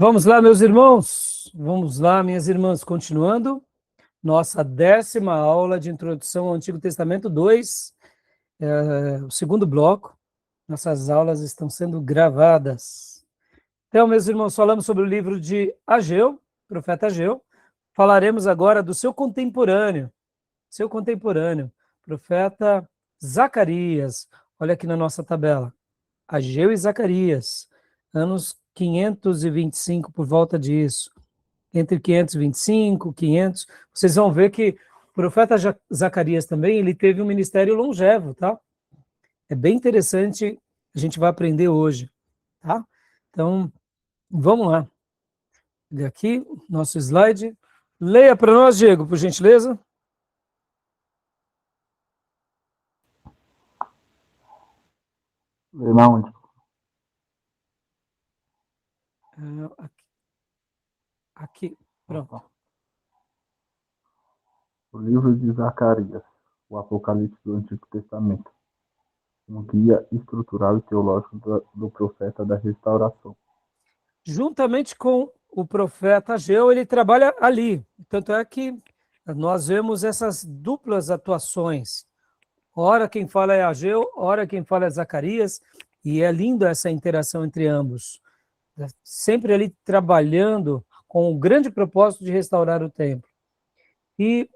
Vamos lá, meus irmãos. Vamos lá, minhas irmãs. Continuando nossa 10ª aula de Introdução ao Antigo Testamento 2, o segundo bloco. Nossas aulas estão sendo gravadas. Então, meus irmãos, falamos sobre o livro de Ageu, profeta Ageu. Falaremos agora do seu contemporâneo, profeta Zacarias. Olha aqui na nossa tabela. Ageu e Zacarias, anos 525, por volta disso. Entre 525, 500, vocês vão ver que o profeta Zacarias também, ele teve um ministério longevo, tá? É bem interessante, a gente vai aprender hoje, tá? Então, vamos lá. Aqui, nosso slide. Leia para nós, Diego, por gentileza. Lê na onde? Aqui, pronto. O livro de Zacarias, o Apocalipse do Antigo Testamento. Um guia estrutural e teológico do profeta da restauração. Juntamente com o profeta Ageu, ele trabalha ali. Tanto é que nós vemos essas duplas atuações. Ora quem fala é Ageu, ora quem fala é Zacarias, e é linda essa interação entre ambos. Sempre ali trabalhando com o grande propósito de restaurar o templo. E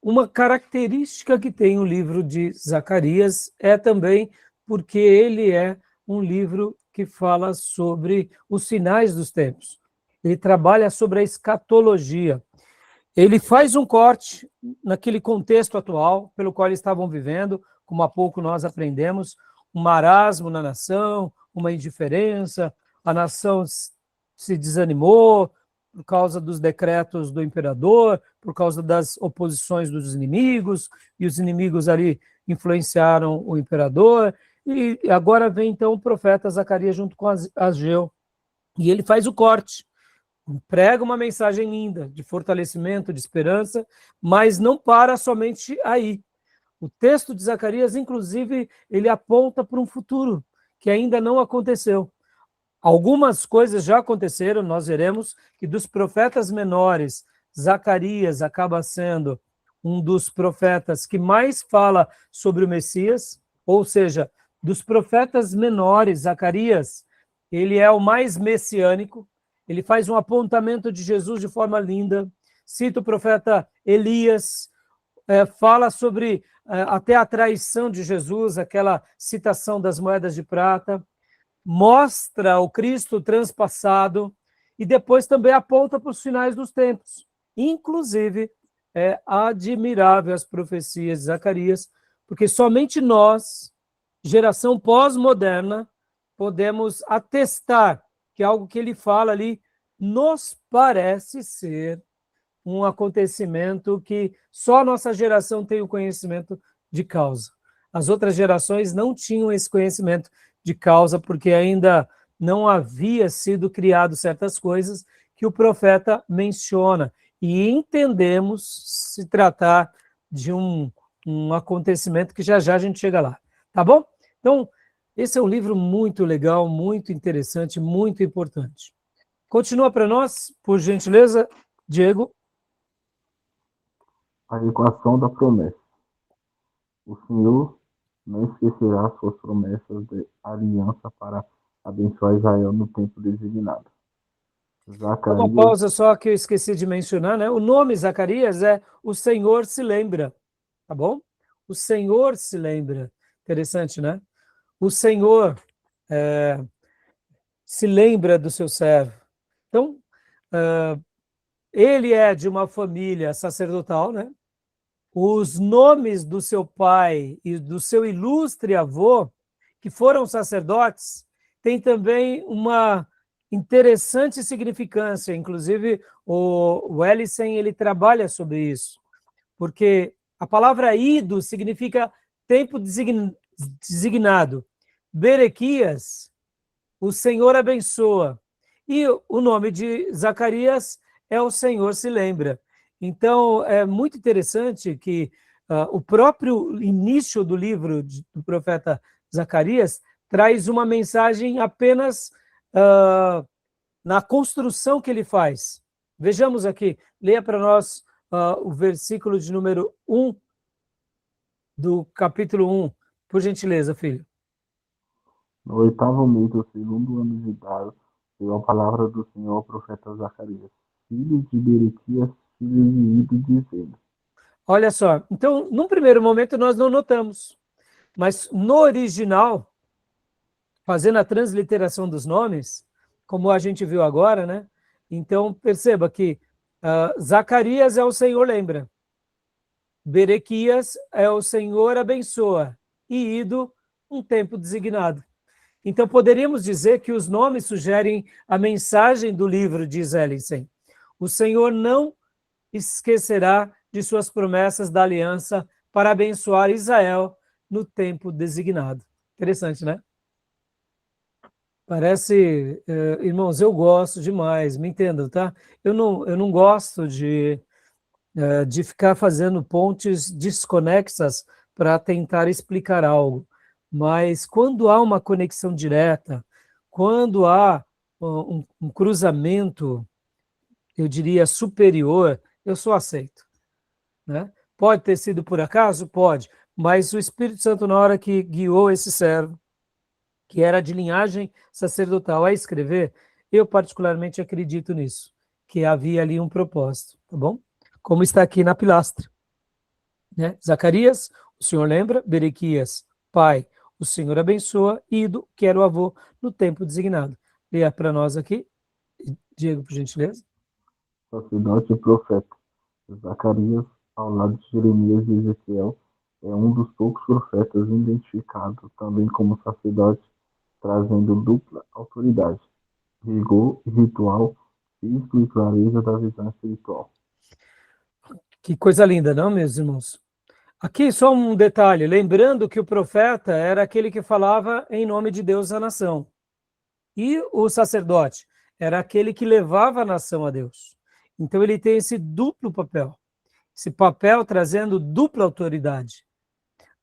uma característica que tem o livro de Zacarias é também porque ele é um livro que fala sobre os sinais dos tempos. Ele trabalha sobre a escatologia. Ele faz um corte naquele contexto atual pelo qual eles estavam vivendo, como há pouco nós aprendemos, um marasmo na nação, uma indiferença, a nação se desanimou por causa dos decretos do imperador, por causa das oposições dos inimigos, e os inimigos ali influenciaram o imperador, e agora vem então o profeta Zacarias junto com Ageu, e ele faz o corte, prega uma mensagem linda de fortalecimento, de esperança, mas não para somente aí. O texto de Zacarias, inclusive, ele aponta para um futuro que ainda não aconteceu. Algumas coisas já aconteceram, nós veremos que dos profetas menores, Zacarias acaba sendo um dos profetas que mais fala sobre o Messias, ou seja, dos profetas menores, Zacarias, ele é o mais messiânico, ele faz um apontamento de Jesus de forma linda, cita o profeta Elias, fala sobre até a traição de Jesus, aquela citação das moedas de prata, mostra o Cristo transpassado e depois também aponta para os finais dos tempos. Inclusive, é admirável as profecias de Zacarias, porque somente nós, geração pós-moderna, podemos atestar que algo que ele fala ali nos parece ser um acontecimento que só a nossa geração tem o conhecimento de causa. As outras gerações não tinham esse conhecimento de causa, porque ainda não havia sido criado certas coisas que o profeta menciona, e entendemos se tratar de um acontecimento que já já a gente chega lá, tá bom? Então, esse é um livro muito legal, muito interessante, muito importante. Continua para nós, por gentileza, Diego. A equação da promessa. O Senhor não esquecerá suas promessas de aliança para abençoar Israel no tempo designado. Uma Zacarias, pausa só que eu esqueci de mencionar, né? O nome Zacarias é O Senhor se lembra, tá bom? O Senhor se lembra. Interessante, né? O Senhor se lembra do seu servo. Então, ele é de uma família sacerdotal, né? Os nomes do seu pai e do seu ilustre avô, que foram sacerdotes, têm também uma interessante significância. Inclusive, o Wellisen, ele trabalha sobre isso, porque a palavra ido significa tempo designado. Berequias, o Senhor abençoa. E o nome de Zacarias é o Senhor se lembra. Então, é muito interessante que o próprio início do livro do profeta Zacarias traz uma mensagem apenas na construção que ele faz. Vejamos aqui, leia para nós o versículo de número 1 do capítulo 1, por gentileza, filho. No 8º mês do 2º ano de Dário, veio a palavra do Senhor ao profeta Zacarias, filho de Berequias, filho de Ido, dizendo. Olha só, então, num primeiro momento nós não notamos, mas no original, fazendo a transliteração dos nomes, como a gente viu agora, né? Então, perceba que Zacarias é o Senhor lembra, Berequias é o Senhor abençoa, e Ido, um tempo designado. Então, poderíamos dizer que os nomes sugerem a mensagem do livro, diz Ellison. O Senhor não esquecerá de suas promessas da aliança para abençoar Israel no tempo designado. Interessante, né? Parece, irmãos, eu gosto demais, me entendam, tá? Eu não gosto de ficar fazendo pontes desconexas para tentar explicar algo. Mas quando há uma conexão direta, quando há um cruzamento, eu diria, superior, eu só aceito, né? Pode ter sido por acaso? Pode. Mas o Espírito Santo, na hora que guiou esse servo, que era de linhagem sacerdotal, a escrever, eu particularmente acredito nisso, que havia ali um propósito, tá bom? Como está aqui na pilastra, né? Zacarias, o Senhor lembra, Berequias, pai, o Senhor abençoa, Ido, que era o avô, no tempo designado. Leia para nós aqui, Diego, por gentileza. Sacerdote e profeta. Zacarias, ao lado de Jeremias e Ezequiel, é um dos poucos profetas identificados também como sacerdote, trazendo dupla autoridade, rigor e ritual, físico e clareza da visão espiritual. Que coisa linda, não, meus irmãos? Aqui só um detalhe, lembrando que o profeta era aquele que falava em nome de Deus à nação. E o sacerdote era aquele que levava a nação a Deus. Então ele tem esse duplo papel. Esse papel trazendo dupla autoridade.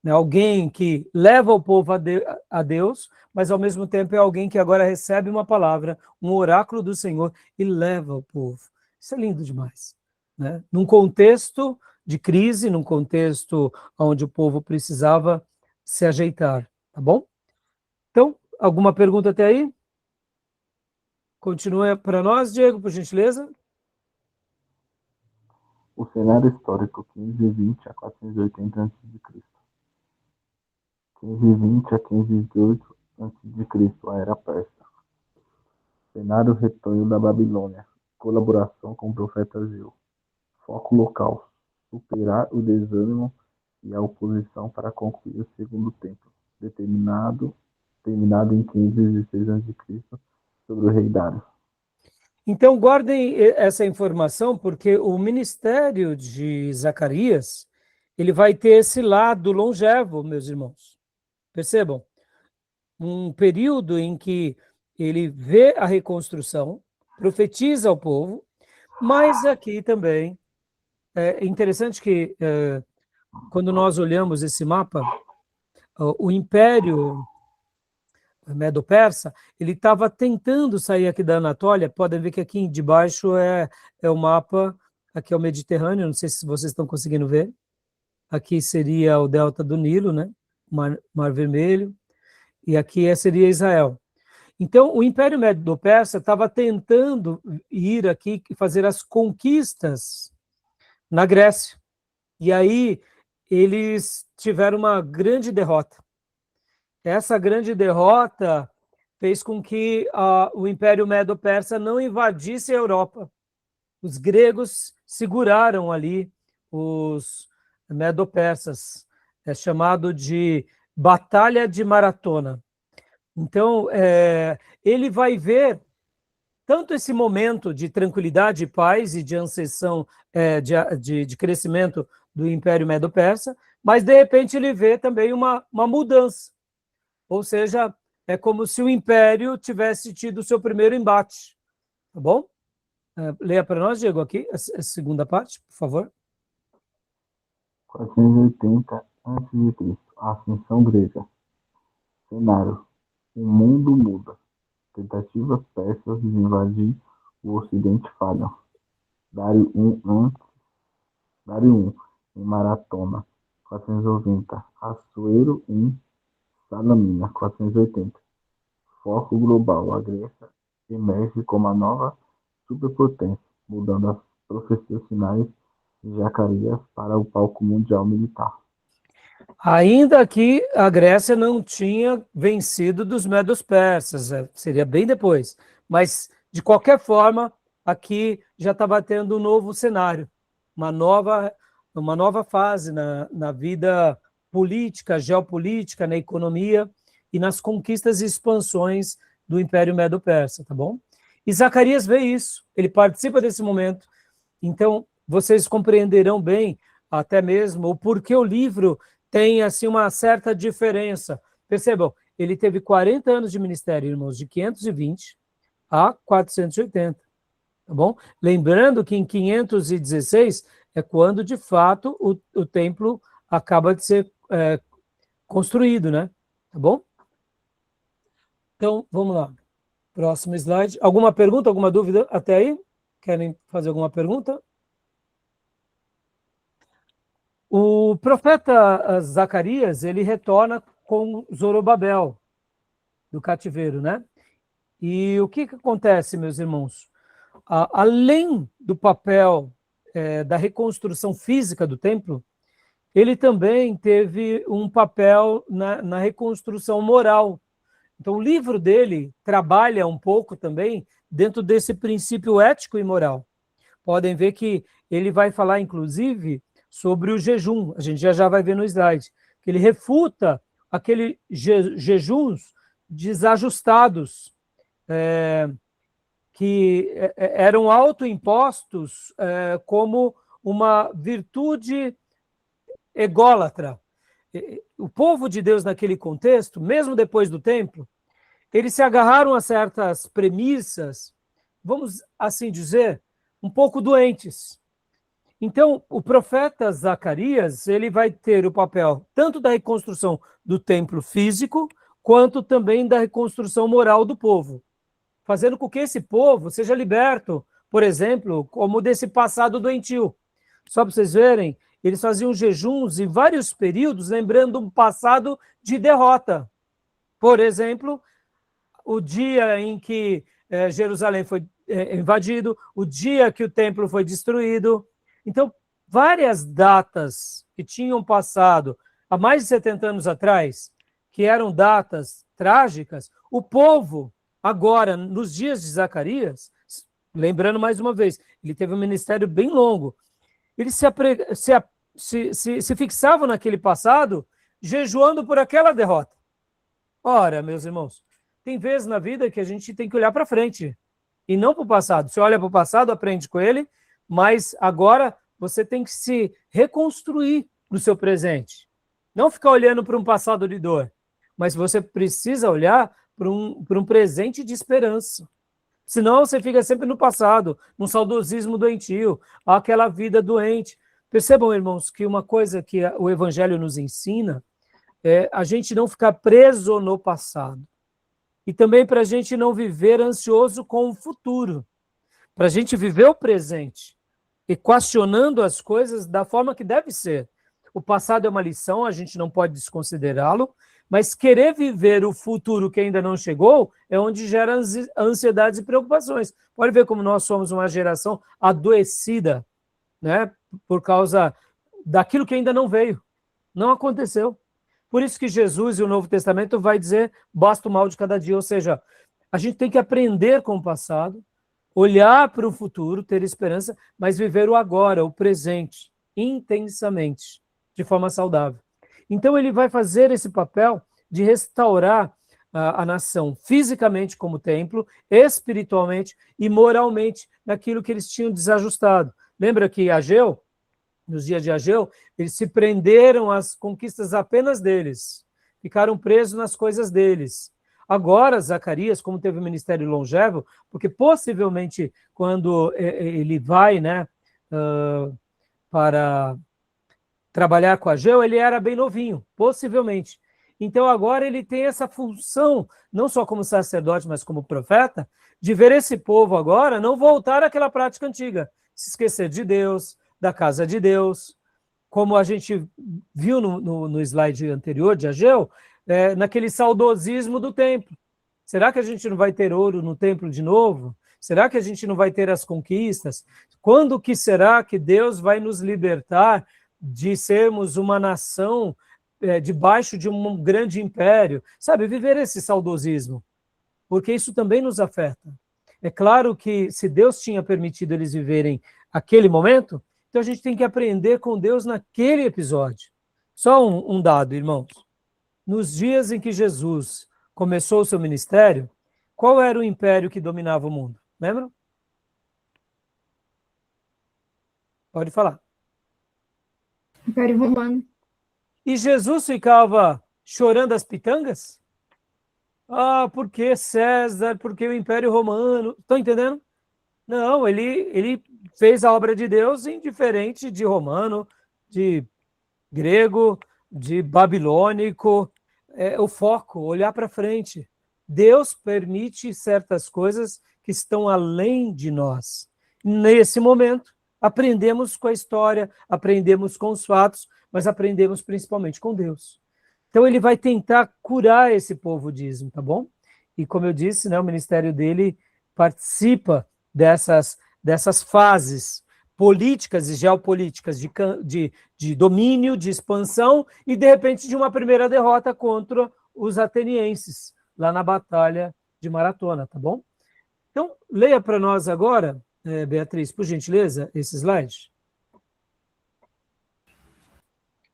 Né? Alguém que leva o povo a Deus, mas ao mesmo tempo é alguém que agora recebe uma palavra, um oráculo do Senhor e leva o povo. Isso é lindo demais. Né? Num contexto de crise, num contexto onde o povo precisava se ajeitar, tá bom? Então, alguma pergunta até aí? Continua para nós, Diego, por gentileza. O cenário histórico 1520 a 480 a.C. 1520 a 518 a.C., a Era Persa. Cenário retorno da Babilônia. Colaboração com o profeta Ageu. Foco local: superar o desânimo e a oposição para concluir o segundo templo, terminado em 516 a.C., sobre o rei Dário. Então, guardem essa informação, porque o ministério de Zacarias, ele vai ter esse lado longevo, meus irmãos. Percebam? Um período em que ele vê a reconstrução, profetiza ao povo, mas aqui também é interessante que quando nós olhamos esse mapa, o Império Medo-Persa, ele estava tentando sair aqui da Anatólia. Podem ver que aqui de baixo é o mapa, aqui é o Mediterrâneo, não sei se vocês estão conseguindo ver. Aqui seria o delta do Nilo, né? Mar Vermelho, e aqui seria Israel. Então, o Império Medo-Persa estava tentando ir aqui e fazer as conquistas na Grécia. E aí eles tiveram uma grande derrota. Essa grande derrota fez com que o Império Medo-Persa não invadisse a Europa. Os gregos seguraram ali os Medo-Persas. É chamado de Batalha de Maratona. Então, ele vai ver tanto esse momento de tranquilidade, paz e de ascensão, de crescimento do Império Medo-Persa, mas, de repente, ele vê também uma mudança. Ou seja, é como se o Império tivesse tido o seu primeiro embate. Tá bom? Leia para nós, Diego, aqui, a segunda parte, por favor. 480 a.C., a Ascensão Grega. Cenário: o mundo muda. tentativas persas de invadir o Ocidente falham. Dário I em Maratona, 490. Assuero em Salamina, 480. Foco global. A Grécia emerge como a nova superpotência, mudando as profecias finais de Zacarias para o palco mundial militar. Ainda que a Grécia não tinha vencido dos medos-persas, seria bem depois. Mas, de qualquer forma, aqui já estava tendo um novo cenário, uma nova fase na vida política, geopolítica, na economia e nas conquistas e expansões do Império Medo-Persa, tá bom? E Zacarias vê isso, ele participa desse momento. Então, vocês compreenderão bem, até mesmo, o porquê o livro tem assim uma certa diferença. Percebam, ele teve 40 anos de ministério, irmãos, de 520 a 480, tá bom? Lembrando que em 516 é quando, de fato, o templo acaba de ser construído, né? Tá bom? Então, vamos lá. Próximo slide. Alguma pergunta, alguma dúvida até aí? Querem fazer alguma pergunta? O profeta Zacarias, ele retorna com Zorobabel, do cativeiro, né? E o que acontece, meus irmãos? Além do papel da reconstrução física do templo, ele também teve um papel na reconstrução moral. Então, o livro dele trabalha um pouco também dentro desse princípio ético e moral. Podem ver que ele vai falar, inclusive, sobre o jejum. A gente já vai ver no slide. Que ele refuta aqueles jejuns desajustados, que eram autoimpostos como uma virtude ególatra. O povo de Deus naquele contexto, mesmo depois do templo, eles se agarraram a certas premissas, vamos assim dizer, um pouco doentes. Então, o profeta Zacarias, ele vai ter o papel tanto da reconstrução do templo físico, quanto também da reconstrução moral do povo, fazendo com que esse povo seja liberto, por exemplo, como desse passado doentio. Só para vocês verem, eles faziam jejuns em vários períodos, lembrando um passado de derrota. Por exemplo, o dia em que Jerusalém foi invadido, o dia que o templo foi destruído. Então, várias datas que tinham passado há mais de 70 anos atrás, que eram datas trágicas, o povo, agora, nos dias de Zacarias, lembrando mais uma vez, ele teve um ministério bem longo, eles se fixavam naquele passado, jejuando por aquela derrota. Ora, meus irmãos, tem vezes na vida que a gente tem que olhar para frente e não para o passado. Você olha para o passado, aprende com ele, mas agora você tem que se reconstruir no seu presente. Não ficar olhando para um passado de dor, mas você precisa olhar para um presente de esperança. Senão você fica sempre no passado, num saudosismo doentio, aquela vida doente. Percebam, irmãos, que uma coisa que o Evangelho nos ensina é a gente não ficar preso no passado. E também para a gente não viver ansioso com o futuro. Para a gente viver o presente, equacionando as coisas da forma que deve ser. O passado é uma lição, a gente não pode desconsiderá-lo, mas querer viver o futuro que ainda não chegou é onde gera ansiedades e preocupações. Pode ver como nós somos uma geração adoecida, né, por causa daquilo que ainda não veio, não aconteceu. Por isso que Jesus e o Novo Testamento vai dizer, basta o mal de cada dia, ou seja, a gente tem que aprender com o passado, olhar para o futuro, ter esperança, mas viver o agora, o presente, intensamente, de forma saudável. Então ele vai fazer esse papel de restaurar a nação fisicamente como templo, espiritualmente e moralmente naquilo que eles tinham desajustado. Lembra que Ageu, nos dias de Ageu, eles se prenderam às conquistas apenas deles, ficaram presos nas coisas deles. Agora, Zacarias, como teve um ministério longevo, porque possivelmente quando ele vai, né, para trabalhar com Ageu, ele era bem novinho, possivelmente. Então agora ele tem essa função, não só como sacerdote, mas como profeta, de ver esse povo agora não voltar àquela prática antiga, se esquecer de Deus, da casa de Deus, como a gente viu no slide anterior de Ageu, naquele saudosismo do templo. Será que a gente não vai ter ouro no templo de novo? Será que a gente não vai ter as conquistas? Quando que será que Deus vai nos libertar de sermos uma nação debaixo de um grande império? Sabe, viver esse saudosismo, porque isso também nos afeta. É claro que se Deus tinha permitido eles viverem aquele momento, então a gente tem que aprender com Deus naquele episódio. Só um dado, irmãos. Nos dias em que Jesus começou o seu ministério, qual era o império que dominava o mundo? Lembram? Pode falar. Império Romano. E Jesus ficava chorando as pitangas? Ah, porque César, porque o Império Romano. Estão entendendo? Não, ele fez a obra de Deus indiferente de romano, de grego, de babilônico. O foco, olhar para frente. Deus permite certas coisas que estão além de nós. Nesse momento, aprendemos com a história, aprendemos com os fatos, mas aprendemos principalmente com Deus. Então ele vai tentar curar esse povo dízimo, tá bom? E como eu disse, né, o ministério dele participa dessas fases políticas e geopolíticas de domínio, de expansão e, de repente, de uma primeira derrota contra os atenienses, lá na Batalha de Maratona, tá bom? Então, leia para nós agora, Beatriz, por gentileza, esse slide.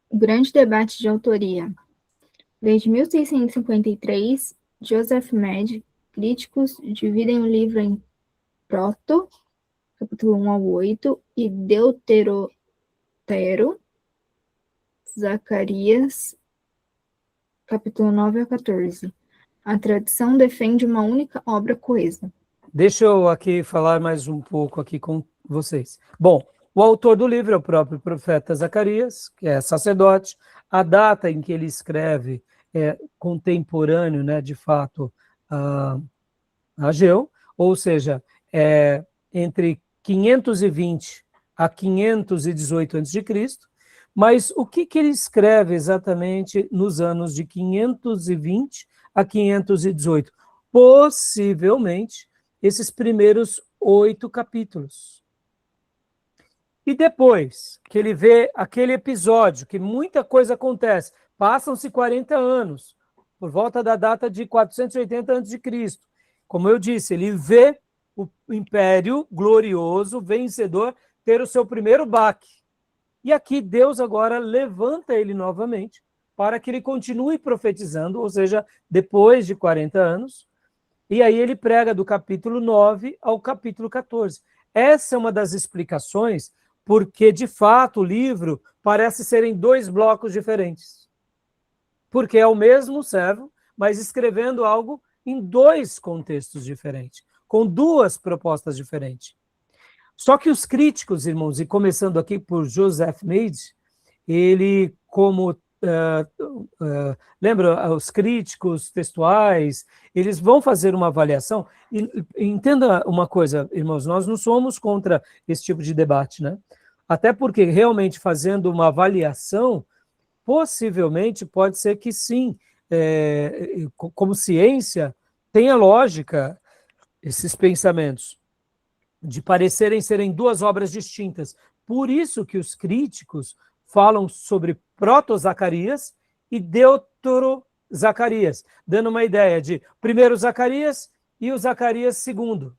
O grande debate de autoria. Desde 1653, Joseph Medd, críticos dividem o livro em Proto, capítulo 1 ao 8, e Deuterotero, Zacarias, capítulo 9 a 14. A tradição defende uma única obra coesa. Deixa eu aqui falar mais um pouco aqui com vocês. Bom, o autor do livro é o próprio profeta Zacarias, que é sacerdote. A data em que ele escreve é contemporâneo, né, de fato, a Ageu, ou seja, entre 520 a 518 a.C., mas o que ele escreve exatamente nos anos de 520 a 518? Possivelmente, esses primeiros 8 capítulos. E depois que ele vê aquele episódio, que muita coisa acontece, passam-se 40 anos, por volta da data de 480 a.C., como eu disse, ele vê o império glorioso, vencedor, ter o seu primeiro baque. E aqui Deus agora levanta ele novamente para que ele continue profetizando, ou seja, depois de 40 anos, e aí ele prega do capítulo 9 ao capítulo 14. Essa é uma das explicações porque, de fato, o livro parece ser em 2 blocos diferentes. Porque é o mesmo servo, mas escrevendo algo em 2 contextos diferentes, com 2 propostas diferentes. Só que os críticos, irmãos, e começando aqui por Joseph Medd, ele, como lembra, os críticos textuais, eles vão fazer uma avaliação, e entenda uma coisa, irmãos, nós não somos contra esse tipo de debate, né? Até porque, realmente, fazendo uma avaliação, possivelmente pode ser que sim, como ciência, tenha lógica esses pensamentos, de parecerem serem 2 obras distintas. Por isso que os críticos falam sobre Proto-Zacarias e Deutero-Zacarias, dando uma ideia de primeiro Zacarias e o Zacarias segundo,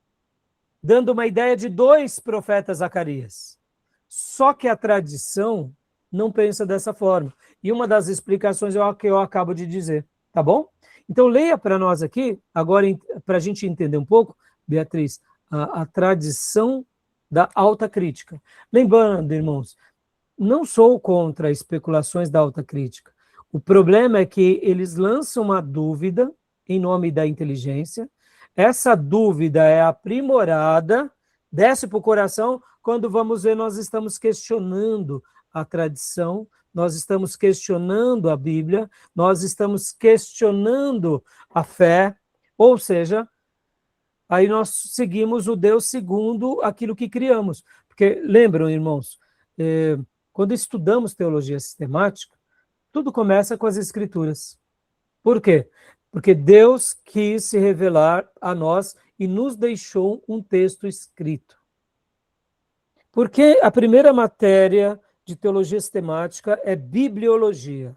dando uma ideia de 2 profetas Zacarias. Só que a tradição não pensa dessa forma. E uma das explicações é o que eu acabo de dizer, tá bom? Então leia para nós aqui, agora para a gente entender um pouco, Beatriz, a tradição da alta crítica. Lembrando, irmãos, não sou contra especulações da alta crítica. O problema é que eles lançam uma dúvida em nome da inteligência. Essa dúvida é aprimorada, desce para o coração, quando vamos ver, nós estamos questionando a tradição, nós estamos questionando a Bíblia, nós estamos questionando a fé, ou seja, aí nós seguimos o Deus segundo aquilo que criamos. Porque, lembram, irmãos, quando estudamos teologia sistemática, tudo começa com as Escrituras. Por quê? Porque Deus quis se revelar a nós e nos deixou um texto escrito. Porque a primeira matéria de teologia sistemática é bibliologia.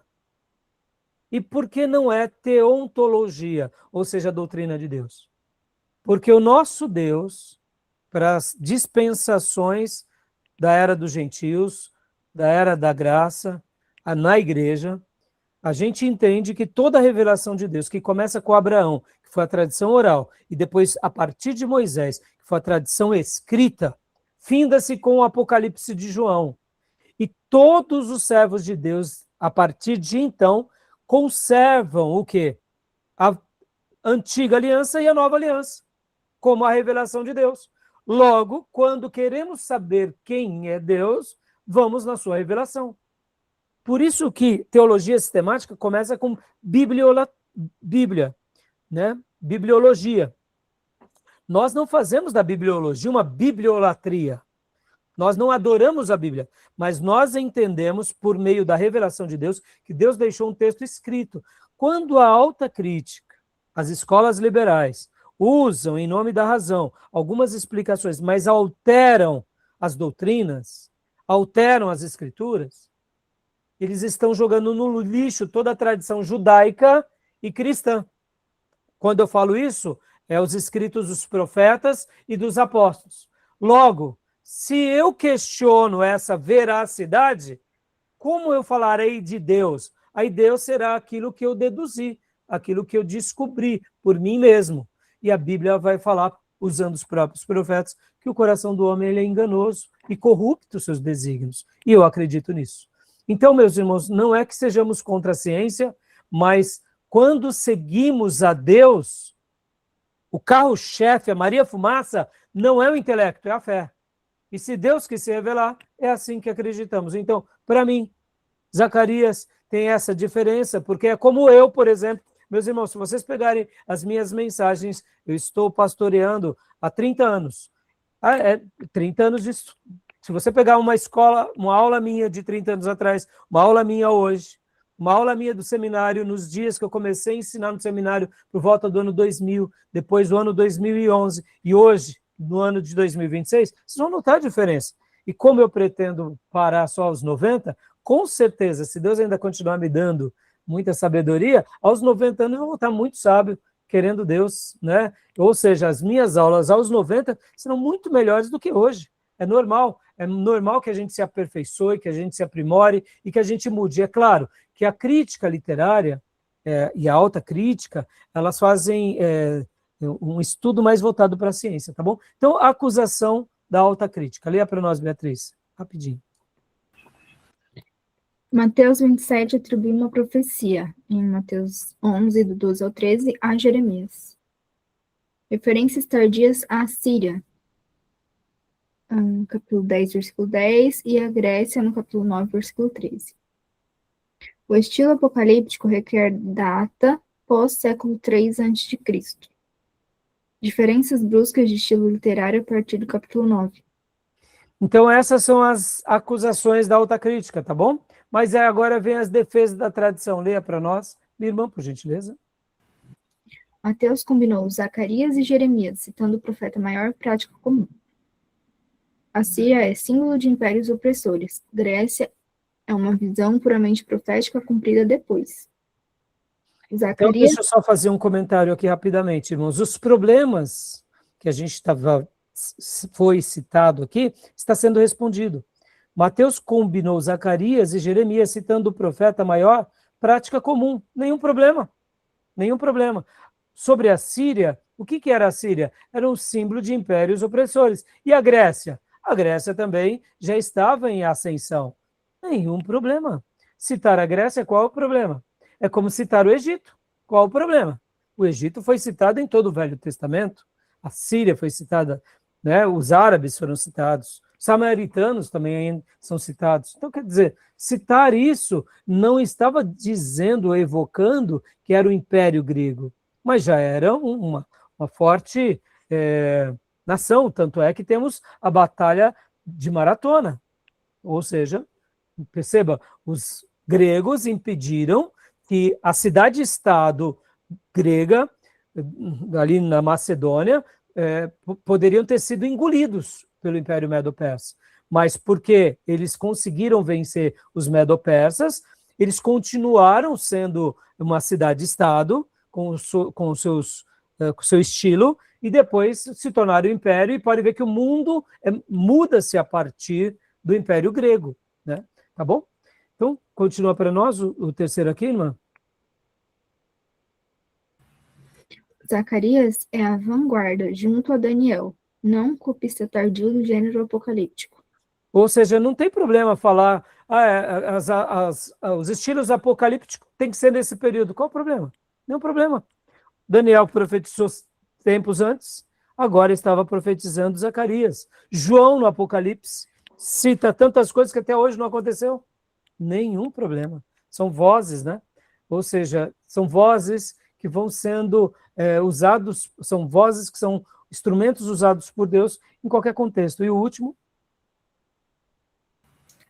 E por que não é teontologia, ou seja, a doutrina de Deus? Porque o nosso Deus, para as dispensações da era dos gentios, da era da graça, na igreja, a gente entende que toda a revelação de Deus, que começa com Abraão, que foi a tradição oral, e depois, a partir de Moisés, que foi a tradição escrita, finda-se com o Apocalipse de João. E todos os servos de Deus, a partir de então, conservam o quê? A antiga aliança e a nova aliança, como a revelação de Deus. Logo, quando queremos saber quem é Deus, vamos na sua revelação. Por isso que teologia sistemática começa com Bíblia, né? Bibliologia. Nós não fazemos da bibliologia uma bibliolatria. Nós não adoramos a Bíblia, mas nós entendemos, por meio da revelação de Deus, que Deus deixou um texto escrito. Quando a alta crítica, as escolas liberais, usam, em nome da razão, algumas explicações, mas alteram as doutrinas, alteram as escrituras, eles estão jogando no lixo toda a tradição judaica e cristã. Quando eu falo isso, é os escritos dos profetas e dos apóstolos. Logo, se eu questiono essa veracidade, como eu falarei de Deus? Aí Deus será aquilo que eu deduzi, aquilo que eu descobri por mim mesmo. E a Bíblia vai falar, usando os próprios profetas, que o coração do homem ele é enganoso e corrupto os seus desígnios. E eu acredito nisso. Então, meus irmãos, não é que sejamos contra a ciência, mas quando seguimos a Deus, o carro-chefe, a Maria Fumaça, não é o intelecto, é a fé. E se Deus quis se revelar, é assim que acreditamos. Então, para mim, Zacarias tem essa diferença, porque é como eu, por exemplo. Meus irmãos, se vocês pegarem as minhas mensagens, eu estou pastoreando há 30 anos. 30 anos de... Se você pegar uma escola, uma aula minha de 30 anos atrás, uma aula minha hoje, uma aula minha do seminário, nos dias que eu comecei a ensinar no seminário, por volta do ano 2000, depois do ano 2011, e hoje, no ano de 2026, vocês vão notar a diferença. E como eu pretendo parar só aos 90, com certeza, se Deus ainda continuar me dando muita sabedoria, aos 90 anos eu vou estar muito sábio, querendo Deus, né? Ou seja, as minhas aulas aos 90 serão muito melhores do que hoje. É normal que a gente se aperfeiçoe, que a gente se aprimore e que a gente mude. É claro que a crítica literária e a alta crítica, elas fazem um estudo mais voltado para a ciência, tá bom? Então, a acusação da alta crítica. Leia para nós, Beatriz, rapidinho. Mateus 27 atribui uma profecia, em Mateus 11, do 12 ao 13, a Jeremias. Referências tardias à Síria, capítulo 10, versículo 10, e a Grécia, no capítulo 9, versículo 13. O estilo apocalíptico requer data pós-século 3 a.C. Diferenças bruscas de estilo literário a partir do capítulo 9. Então, essas são as acusações da alta crítica, tá bom? Mas agora vem as defesas da tradição. Leia para nós, minha irmã, por gentileza. Mateus combinou Zacarias e Jeremias, citando o profeta maior prática comum. A Síria é símbolo de impérios opressores. Grécia é uma visão puramente profética cumprida depois. Zacarias... Então, deixa eu só fazer um comentário aqui rapidamente, irmãos. Os problemas que a gente foi citado aqui, está sendo respondido. Mateus combinou Zacarias e Jeremias, citando o profeta maior, prática comum. Nenhum problema. Nenhum problema. Sobre a Síria, o que era a Síria? Era um símbolo de impérios opressores. E a Grécia? A Grécia também já estava em ascensão. Nenhum problema. Citar a Grécia, qual é o problema? É como citar o Egito. Qual o problema? O Egito foi citado em todo o Velho Testamento. A Síria foi citada, né? Os árabes foram citados. Samaritanos também são citados. Então, quer dizer, citar isso não estava dizendo, evocando que era o Império Grego, mas já era uma forte nação, tanto é que temos a Batalha de Maratona, ou seja, perceba, os gregos impediram que a cidade-estado grega, ali na Macedônia, poderiam ter sido engolidos pelo Império Medo-Persa. Mas porque eles conseguiram vencer os Medo-Persas, eles continuaram sendo uma cidade-estado com o seu estilo, e depois se tornaram império, e pode ver que o mundo muda-se a partir do Império Grego, né? Tá bom? Então, continua para nós o terceiro aqui, irmã. Zacarias é a vanguarda, junto a Daniel, não copista tardio do gênero apocalíptico. Ou seja, não tem problema falar os estilos apocalípticos têm que ser nesse período. Qual o problema? Nenhum problema. Daniel profetizou tempos antes, agora estava profetizando Zacarias. João, no Apocalipse, cita tantas coisas que até hoje não aconteceu. Nenhum problema. São vozes, né? Ou seja, são vozes que vão sendo usados, são vozes que são instrumentos usados por Deus em qualquer contexto. E o último?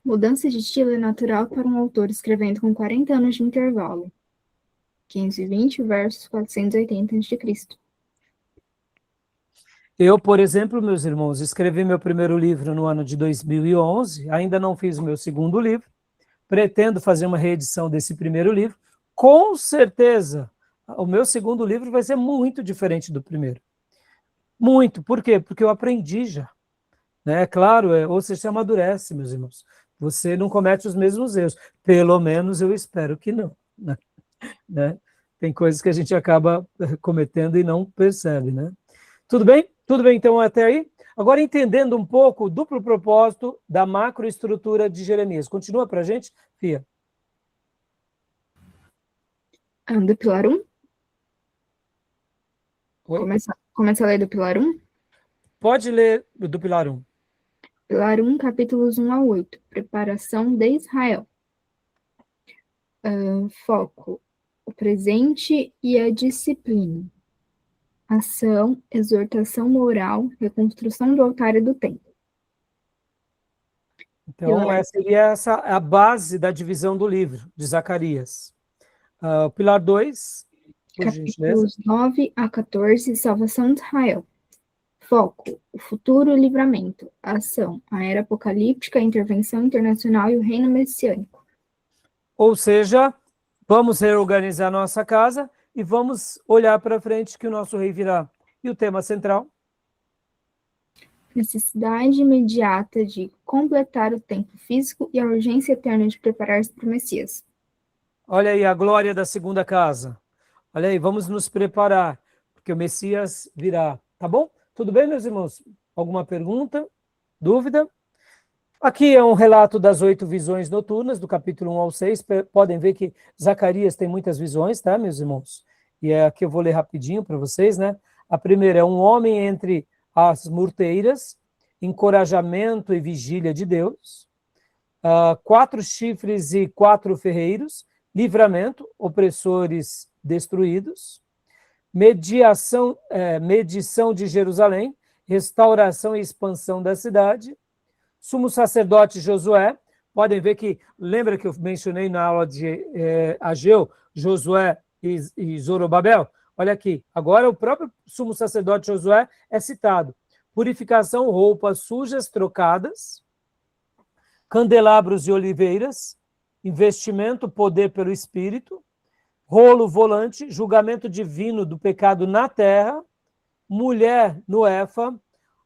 Mudança de estilo é natural para um autor escrevendo com 40 anos de intervalo. 520 versus 480 a.C. Eu, por exemplo, meus irmãos, escrevi meu primeiro livro no ano de 2011, ainda não fiz o meu segundo livro, pretendo fazer uma reedição desse primeiro livro. Com certeza, o meu segundo livro vai ser muito diferente do primeiro. Muito. Por quê? Porque eu aprendi já. Né? Claro, ou seja, você amadurece, meus irmãos. Você não comete os mesmos erros. Pelo menos eu espero que não. Né? Tem coisas que a gente acaba cometendo e não percebe, né? Tudo bem? Tudo bem, então, até aí? Agora, entendendo um pouco o duplo propósito da macroestrutura de Jeremias. Continua para a gente, Fia. Do pilar 1? Oi? Começa a ler do pilar 1? Pode ler do pilar 1. Pilar 1, capítulos 1 a 8. Preparação de Israel. Foco: o presente e a disciplina. Ação, exortação moral, reconstrução do altar e do templo. Então, seria a base da divisão do livro, de Zacarias. O pilar 2, por gentileza. Capítulos 9 a 14, salvação de Israel. Foco: o futuro e o livramento. Ação: a era apocalíptica, a intervenção internacional e o reino messiânico. Ou seja, vamos reorganizar nossa casa e vamos olhar para frente que o nosso rei virá. E o tema central? Necessidade imediata de completar o tempo físico e a urgência eterna de preparar-se para o Messias. Olha aí a glória da segunda casa. Olha aí, vamos nos preparar, porque o Messias virá. Tá bom? Tudo bem, meus irmãos? Alguma pergunta? Dúvida? Aqui é um relato das 8 visões noturnas, do capítulo 1 ao 6. Podem ver que Zacarias tem muitas visões, tá, meus irmãos? E aqui eu vou ler rapidinho para vocês, né? A primeira é um homem entre as murteiras, encorajamento e vigília de Deus. 4 chifres e 4 ferreiros, livramento, opressores destruídos. Medição de Jerusalém, restauração e expansão da cidade. Sumo sacerdote Josué, podem ver que, lembra que eu mencionei na aula de Ageu, Josué e Zorobabel? Olha aqui, agora o próprio sumo sacerdote Josué é citado. Purificação, roupas sujas trocadas, candelabros de oliveiras, investimento, poder pelo Espírito, rolo volante, julgamento divino do pecado na terra, mulher no Éfa,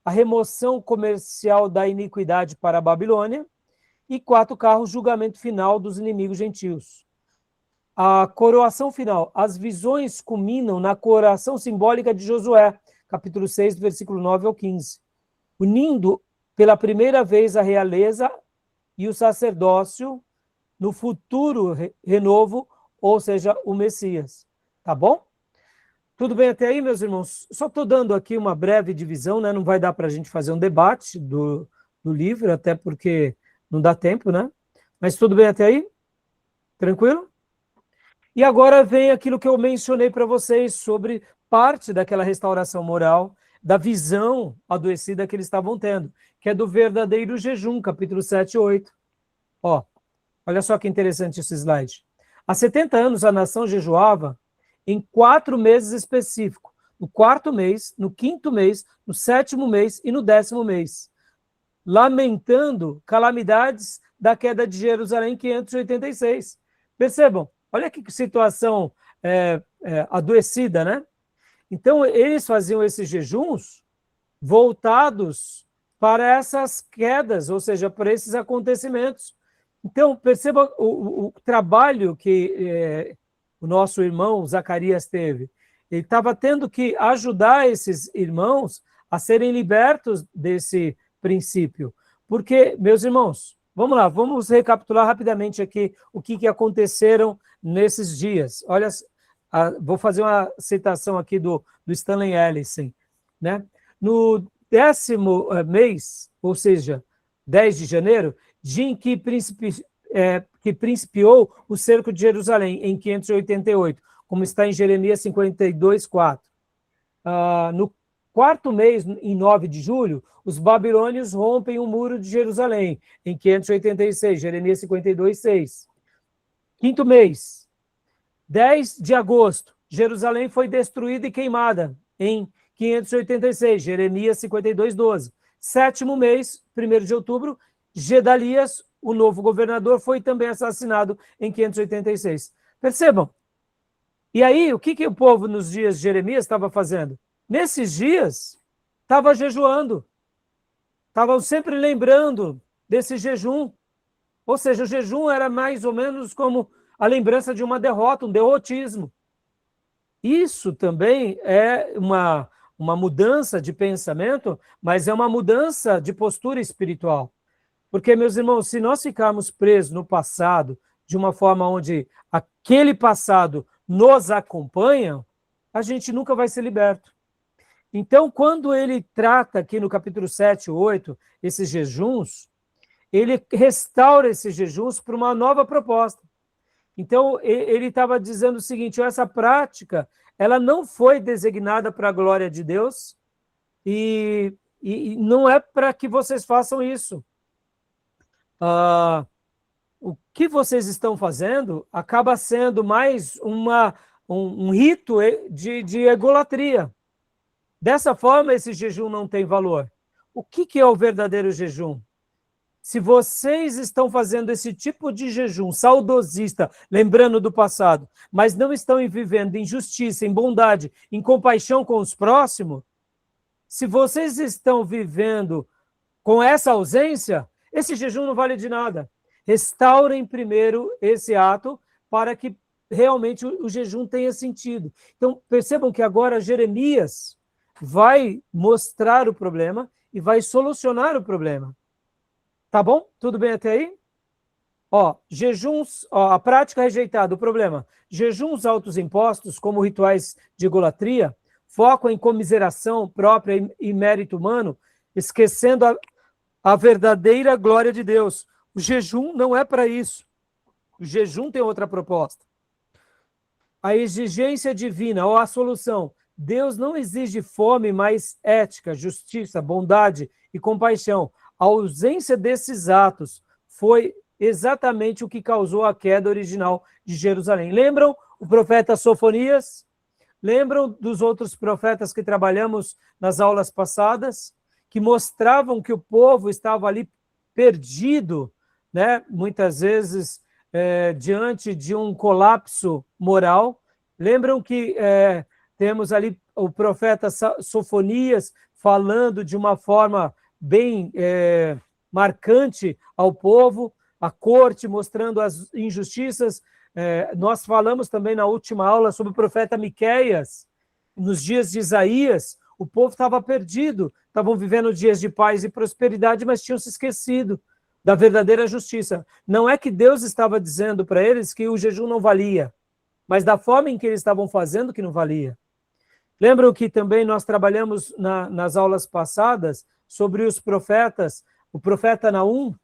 a remoção comercial da iniquidade para a Babilônia, e 4 carros, julgamento final dos inimigos gentios. A coroação final, as visões culminam na coroação simbólica de Josué, capítulo 6, versículo 9 ao 15, unindo pela primeira vez a realeza e o sacerdócio no futuro renovo, ou seja, o Messias. Tá bom? Tudo bem até aí, meus irmãos? Só estou dando aqui uma breve divisão, né? Não vai dar para a gente fazer um debate do no livro, até porque não dá tempo, né? Mas tudo bem até aí? Tranquilo? E agora vem aquilo que eu mencionei para vocês sobre parte daquela restauração moral, da visão adoecida que eles estavam tendo, que é do verdadeiro jejum, capítulo 7 e 8. Ó, olha só que interessante esse slide. Há 70 anos a nação jejuava em 4 meses específicos. No 4º mês, no 5º mês, no 7º mês e no 10º mês. Lamentando calamidades da queda de Jerusalém em 586. Percebam, olha que situação adoecida, né? Então, eles faziam esses jejuns voltados para essas quedas, ou seja, para esses acontecimentos. Então, perceba o trabalho que o nosso irmão Zacarias teve. Ele estava tendo que ajudar esses irmãos a serem libertos desse princípio. Porque, meus irmãos, vamos lá, vamos recapitular rapidamente aqui o que aconteceram nesses dias. Olha, vou fazer uma citação aqui do Stanley Ellison, né? No 10º mês, ou seja, 10 de janeiro, dia em que principiou o cerco de Jerusalém, em 588, como está em Jeremias 52, 4. No 4º mês, em 9 de julho, os babilônios rompem o muro de Jerusalém, em 586, Jeremias 52, 6. 5º mês, 10 de agosto, Jerusalém foi destruída e queimada, em 586, Jeremias 52, 12. 7º mês, 1º de outubro, Gedalias, o novo governador, foi também assassinado em 586. Percebam? E aí, o que o povo nos dias de Jeremias estava fazendo? Nesses dias, estava jejuando. Estavam sempre lembrando desse jejum. Ou seja, o jejum era mais ou menos como a lembrança de uma derrota, um derrotismo. Isso também é uma mudança de pensamento, mas é uma mudança de postura espiritual. Porque, meus irmãos, se nós ficarmos presos no passado, de uma forma onde aquele passado nos acompanha, a gente nunca vai ser liberto. Então, quando ele trata aqui no capítulo 7, 8, esses jejuns, ele restaura esses jejuns para uma nova proposta. Então, ele estava dizendo o seguinte: essa prática, ela não foi designada para a glória de Deus e não é para que vocês façam isso. O que vocês estão fazendo acaba sendo mais um rito de egolatria. Dessa forma, esse jejum não tem valor. O que é o verdadeiro jejum? Se vocês estão fazendo esse tipo de jejum saudosista, lembrando do passado, mas não estão vivendo em justiça, em bondade, em compaixão com os próximos, se vocês estão vivendo com essa ausência, esse jejum não vale de nada. Restaurem primeiro esse ato para que realmente o jejum tenha sentido. Então, percebam que agora Jeremias vai mostrar o problema e vai solucionar o problema. Tá bom? Tudo bem até aí? Jejuns, a prática rejeitada, o problema. Jejuns autoimpostos, como rituais de idolatria, focam em comiseração própria e mérito humano, esquecendo a verdadeira glória de Deus. O jejum não é para isso. O jejum tem outra proposta. A exigência divina, ou a solução. Deus não exige fome, mas ética, justiça, bondade e compaixão. A ausência desses atos foi exatamente o que causou a queda original de Jerusalém. Lembram o profeta Sofonias? Lembram dos outros profetas que trabalhamos nas aulas passadas? Que mostravam que o povo estava ali perdido, né? Muitas vezes diante de um colapso moral. Lembram que temos ali o profeta Sofonias falando de uma forma bem marcante ao povo, a corte mostrando as injustiças. Nós falamos também na última aula sobre o profeta Miqueias. Nos dias de Isaías, o povo estava perdido, estavam vivendo dias de paz e prosperidade, mas tinham se esquecido da verdadeira justiça. Não é que Deus estava dizendo para eles que o jejum não valia, mas da forma em que eles estavam fazendo que não valia. Lembram que também nós trabalhamos nas aulas passadas sobre os profetas o profeta Naum,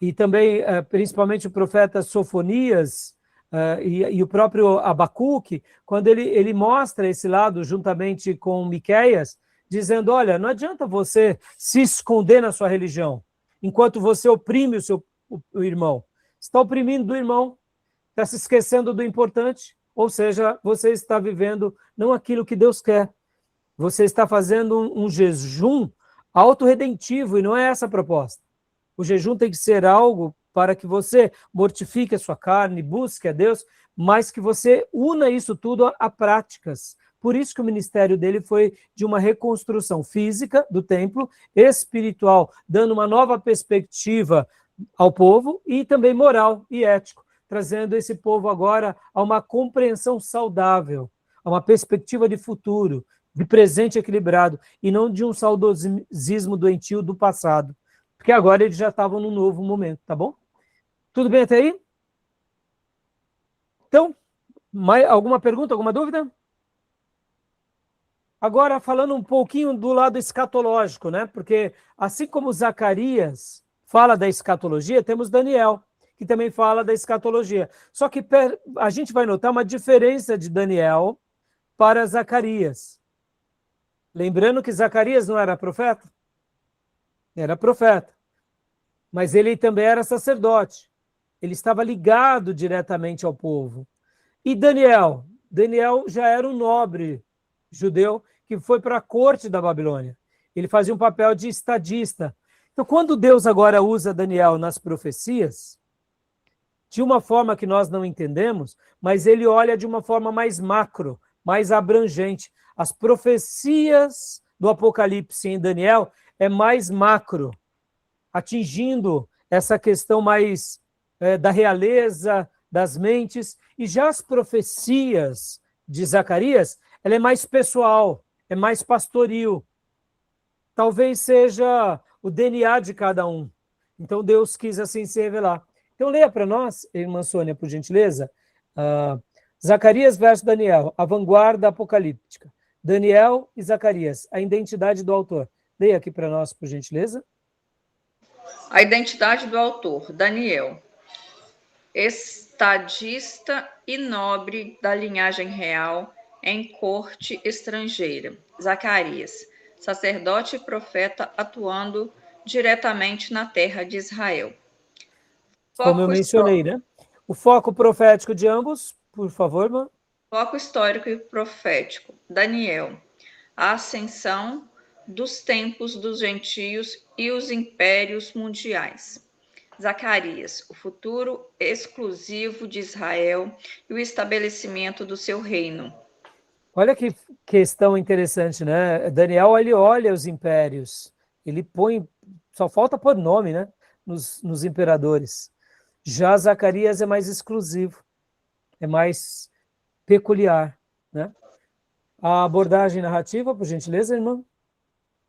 e também, principalmente, o profeta Sofonias, e o próprio Abacuque, quando ele mostra esse lado juntamente com Miqueias, dizendo, olha, não adianta você se esconder na sua religião, enquanto você oprime o irmão. Você está oprimindo do irmão, está se esquecendo do importante, ou seja, você está vivendo não aquilo que Deus quer. Você está fazendo um jejum autorredentivo, e não é essa a proposta. O jejum tem que ser algo para que você mortifique a sua carne, busque a Deus, mas que você una isso tudo a práticas. Por isso que o ministério dele foi de uma reconstrução física do templo, espiritual, dando uma nova perspectiva ao povo, e também moral e ético, trazendo esse povo agora a uma compreensão saudável, a uma perspectiva de futuro, de presente equilibrado, e não de um saudosismo doentio do passado. Porque agora eles já estavam num novo momento, tá bom? Tudo bem até aí? Então, alguma pergunta, alguma dúvida? Agora, falando um pouquinho do lado escatológico, né? Porque assim como Zacarias fala da escatologia, temos Daniel, que também fala da escatologia. Só que a gente vai notar uma diferença de Daniel para Zacarias. Lembrando que Zacarias não era profeta? Era profeta. Mas ele também era sacerdote. Ele estava ligado diretamente ao povo. E Daniel? Daniel já era um nobre judeu que foi para a corte da Babilônia. Ele fazia um papel de estadista. Então, quando Deus agora usa Daniel nas profecias, de uma forma que nós não entendemos, mas ele olha de uma forma mais macro, mais abrangente. As profecias do Apocalipse em Daniel é mais macro, atingindo essa questão mais da realeza, das mentes, e já as profecias de Zacarias, ela é mais pessoal, é mais pastoril. Talvez seja o DNA de cada um. Então Deus quis assim se revelar. Então leia para nós, irmã Sônia, por gentileza, Zacarias versus Daniel, a vanguarda apocalíptica. Daniel e Zacarias, a identidade do autor. Leia aqui para nós, por gentileza. A identidade do autor, Daniel, estadista e nobre da linhagem real em corte estrangeira. Zacarias, sacerdote e profeta atuando diretamente na terra de Israel. Como eu mencionei, né? O foco profético de ambos, por favor, irmã. Foco histórico e profético. Daniel, a ascensão dos tempos dos gentios e os impérios mundiais. Zacarias, o futuro exclusivo de Israel e o estabelecimento do seu reino. Olha que questão interessante, né? Daniel, ele olha os impérios, ele põe, só falta pôr nome, né? Nos imperadores. Já Zacarias é mais exclusivo, é mais peculiar, né? A abordagem narrativa, por gentileza, irmã.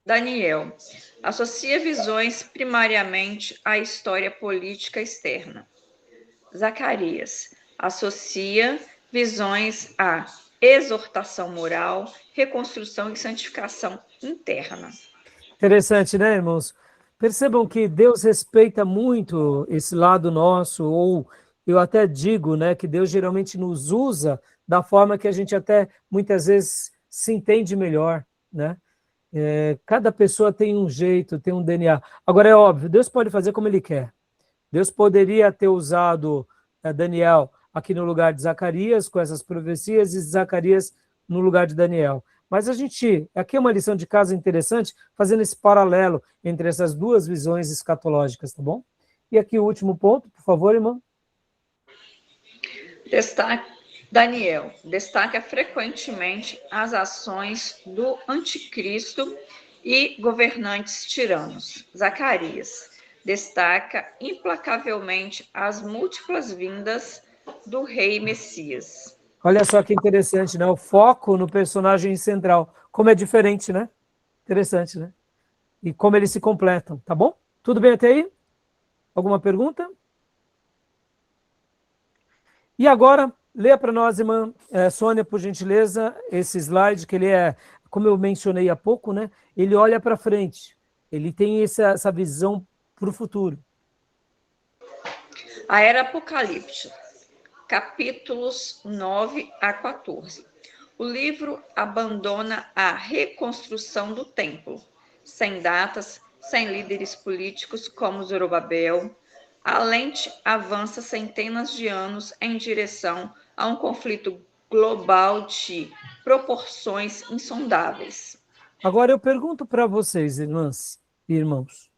Daniel, associa visões primariamente à história política externa. Zacarias, associa visões à exortação moral, reconstrução e santificação interna. Interessante, né, irmãos? Percebam que Deus respeita muito esse lado nosso, ou eu até digo, né, que Deus geralmente nos usa da forma que a gente até muitas vezes se entende melhor, né? Cada pessoa tem um jeito, tem um DNA. Agora é óbvio, Deus pode fazer como Ele quer. Deus poderia ter usado Daniel aqui no lugar de Zacarias, com essas profecias, e Zacarias no lugar de Daniel. Mas aqui é uma lição de casa interessante, fazendo esse paralelo entre essas duas visões escatológicas, tá bom? E aqui o último ponto, por favor, irmã. Daniel destaca frequentemente as ações do anticristo e governantes tiranos. Zacarias destaca implacavelmente as múltiplas vindas do rei Messias. Olha só que interessante, né? O foco no personagem central. Como é diferente, né? Interessante, né? E como eles se completam, tá bom? Tudo bem até aí? Alguma pergunta? E agora, leia para nós, irmã Sônia, por gentileza, esse slide, que ele como eu mencionei há pouco, né? Ele olha para frente. ele tem essa visão para o futuro. A Era Apocalíptica, capítulos 9 a 14. O livro abandona a reconstrução do templo, sem datas, sem líderes políticos como Zorobabel. A lente avança centenas de anos em direção a um conflito global de proporções insondáveis. Agora eu pergunto para vocês, irmãs e irmãos,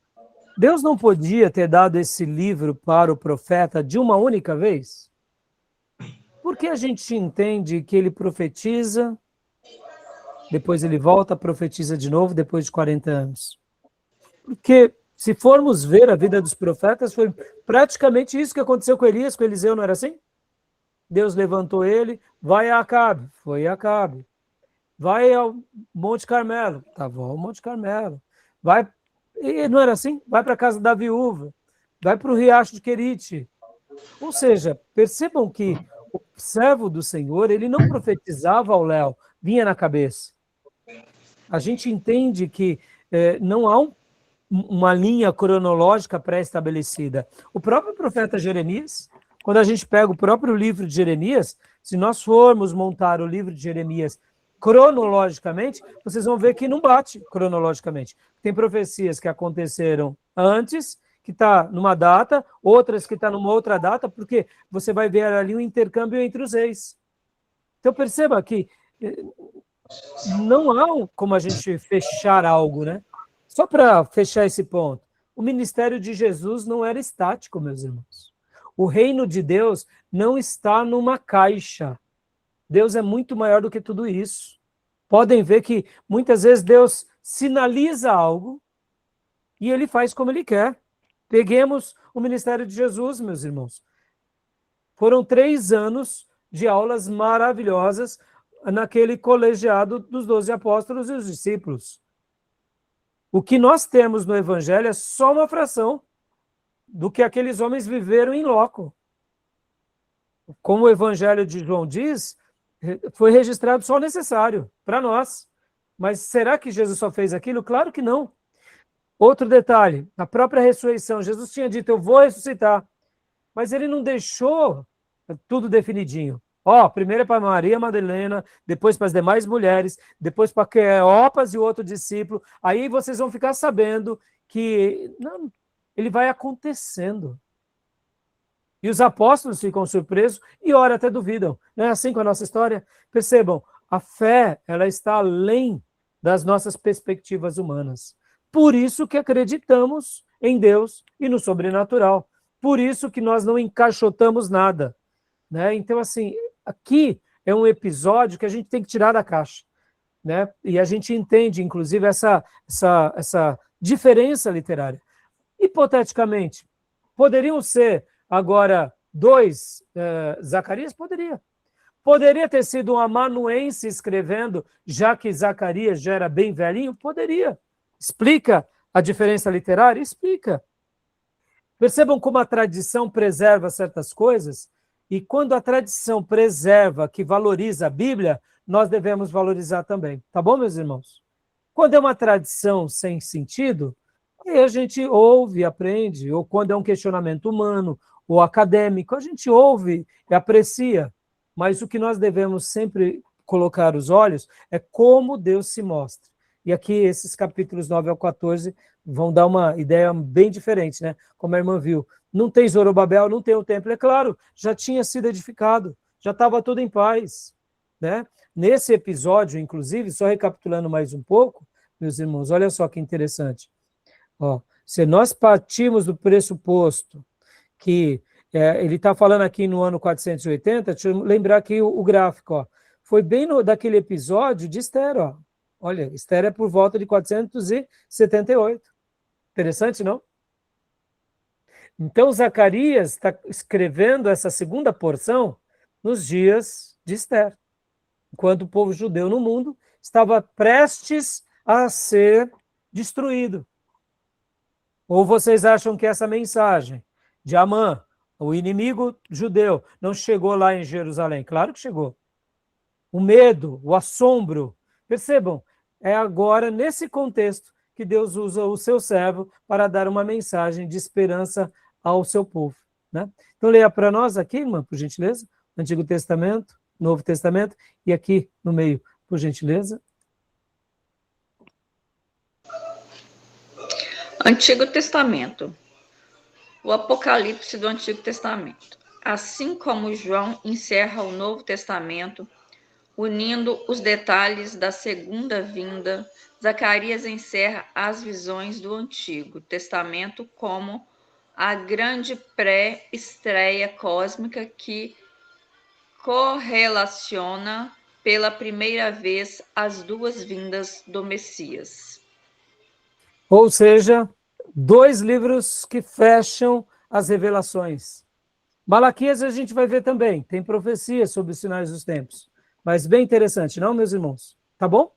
Deus não podia ter dado esse livro para o profeta de uma única vez? Por que a gente entende que ele profetiza, depois ele volta, profetiza de novo, depois de 40 anos? Porque, se formos ver a vida dos profetas, foi praticamente isso que aconteceu com Elias, com Eliseu, não era assim? Deus levantou ele, vai a Acabe, foi a Acabe. Vai ao Monte Carmelo, estava ao Monte Carmelo. Vai, e não era assim? Vai para a casa da viúva, vai para o riacho de Querite. Ou seja, percebam que o servo do Senhor, ele não profetizava ao léu, vinha na cabeça. A gente entende que não há uma linha cronológica pré-estabelecida. O próprio profeta Jeremias, quando a gente pega o próprio livro de Jeremias, se nós formos montar o livro de Jeremias cronologicamente, vocês vão ver que não bate cronologicamente. Tem profecias que aconteceram antes, que está numa data, outras que está numa outra data, porque você vai ver ali um intercâmbio entre os reis. Então perceba que não há como a gente fechar algo, né? Só para fechar esse ponto, o ministério de Jesus não era estático, meus irmãos. O reino de Deus não está numa caixa. Deus é muito maior do que tudo isso. Podem ver que muitas vezes Deus sinaliza algo e ele faz como ele quer. Peguemos o ministério de Jesus, meus irmãos. Foram 3 anos de aulas maravilhosas naquele colegiado dos 12 apóstolos e os discípulos. O que nós temos no Evangelho é só uma fração do que aqueles homens viveram em loco. Como o Evangelho de João diz, foi registrado só o necessário para nós. Mas será que Jesus só fez aquilo? Claro que não. Outro detalhe, na própria ressurreição, Jesus tinha dito, eu vou ressuscitar. Mas ele não deixou tudo definidinho. Primeiro é para Maria Madalena, depois para as demais mulheres, depois para Cleopas e o outro discípulo. Aí vocês vão ficar sabendo que não, ele vai acontecendo. E os apóstolos ficam surpresos e ora até duvidam. Não é assim com a nossa história? Percebam, a fé ela está além das nossas perspectivas humanas. Por isso que acreditamos em Deus e no sobrenatural. Por isso que nós não encaixotamos nada. Né? Então, assim, aqui é um episódio que a gente tem que tirar da caixa. Né? E a gente entende, inclusive, essa diferença literária. Hipoteticamente, poderiam ser agora 2 Zacarias? Poderia. Poderia ter sido um amanuense escrevendo, já que Zacarias já era bem velhinho? Poderia. Explica a diferença literária? Explica. Percebam como a tradição preserva certas coisas? E quando a tradição preserva, que valoriza a Bíblia, nós devemos valorizar também. Tá bom, meus irmãos? Quando é uma tradição sem sentido, aí a gente ouve e aprende, ou quando é um questionamento humano ou acadêmico, a gente ouve e aprecia. Mas o que nós devemos sempre colocar os olhos é como Deus se mostra. E aqui esses capítulos 9 ao 14 vão dar uma ideia bem diferente, né? Como a irmã viu. Não tem Zorobabel, não tem o templo. É claro, já tinha sido edificado, já estava tudo em paz. Né? Nesse episódio, inclusive, só recapitulando mais um pouco, meus irmãos, olha só que interessante. Se nós partimos do pressuposto que ele está falando aqui no ano 480, deixa eu lembrar aqui o gráfico. Foi bem daquele episódio de Esther. Olha, Esther é por volta de 478. Interessante, não? Então, Zacarias está escrevendo essa segunda porção nos dias de Esther, enquanto o povo judeu no mundo estava prestes a ser destruído. Ou vocês acham que essa mensagem de Amã, o inimigo judeu, não chegou lá em Jerusalém? Claro que chegou. O medo, o assombro, percebam, é agora nesse contexto que Deus usa o seu servo para dar uma mensagem de esperança ao seu povo, né? Então, leia para nós aqui, irmã, por gentileza, Antigo Testamento, Novo Testamento, e aqui no meio, por gentileza. Antigo Testamento. O Apocalipse do Antigo Testamento. Assim como João encerra o Novo Testamento, unindo os detalhes da segunda vinda, Zacarias encerra as visões do Antigo Testamento como a grande pré-estreia cósmica que correlaciona pela primeira vez as duas vindas do Messias. Ou seja, 2 livros que fecham as revelações. Malaquias a gente vai ver também, tem profecia sobre os sinais dos tempos. Mas bem interessante, não, meus irmãos? Tá bom?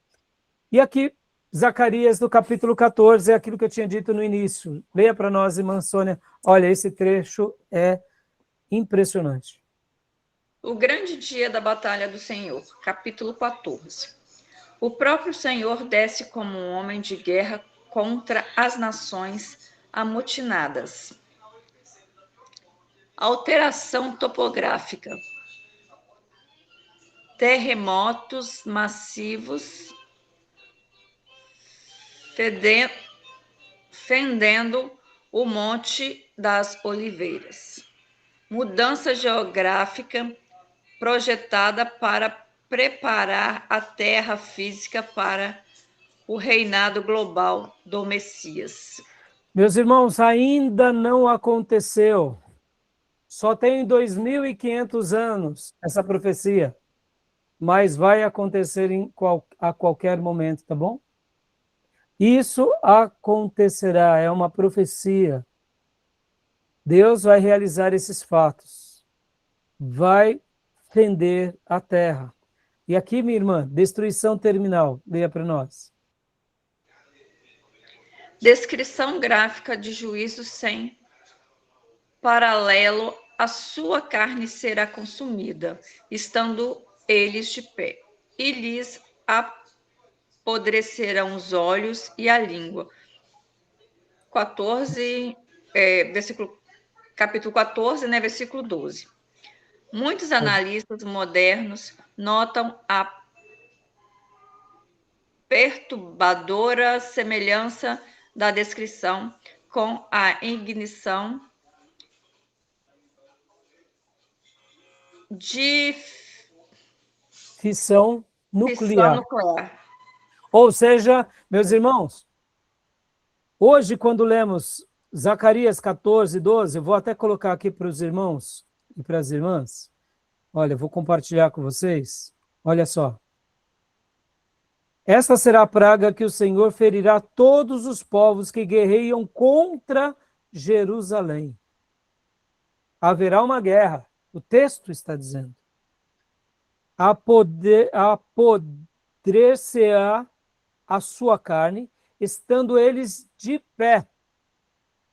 E aqui, Zacarias, no capítulo 14, é aquilo que eu tinha dito no início. Leia para nós, irmã Sônia. Olha, esse trecho é impressionante. O grande dia da batalha do Senhor, capítulo 14. O próprio Senhor desce como um homem de guerra contra as nações amotinadas. Alteração topográfica. Terremotos massivos fendendo o Monte das Oliveiras. Mudança geográfica projetada para preparar a terra física para o reinado global do Messias. Meus irmãos, ainda não aconteceu. Só tem 2.500 anos essa profecia. Mas vai acontecer a qualquer momento, tá bom? Isso acontecerá, é uma profecia. Deus vai realizar esses fatos. Vai fender a terra. E aqui, minha irmã, destruição terminal. Leia para nós. Descrição gráfica de juízo sem paralelo. A sua carne será consumida, estando eles de pé, e lhes apodrecerão os olhos e a língua. 14, capítulo 14, né, versículo 12. Muitos analistas modernos notam a perturbadora semelhança da descrição com a ignição de Fissão fissão nuclear. nuclear. Ou seja, meus irmãos, hoje quando lemos Zacarias 14, 12, eu vou até colocar aqui para os irmãos e para as irmãs. Olha, eu vou compartilhar com vocês. Olha só. Esta será a praga que o Senhor ferirá todos os povos que guerreiam contra Jerusalém. Haverá uma guerra. O texto está dizendo. Apodrecerá a sua carne, estando eles de pé,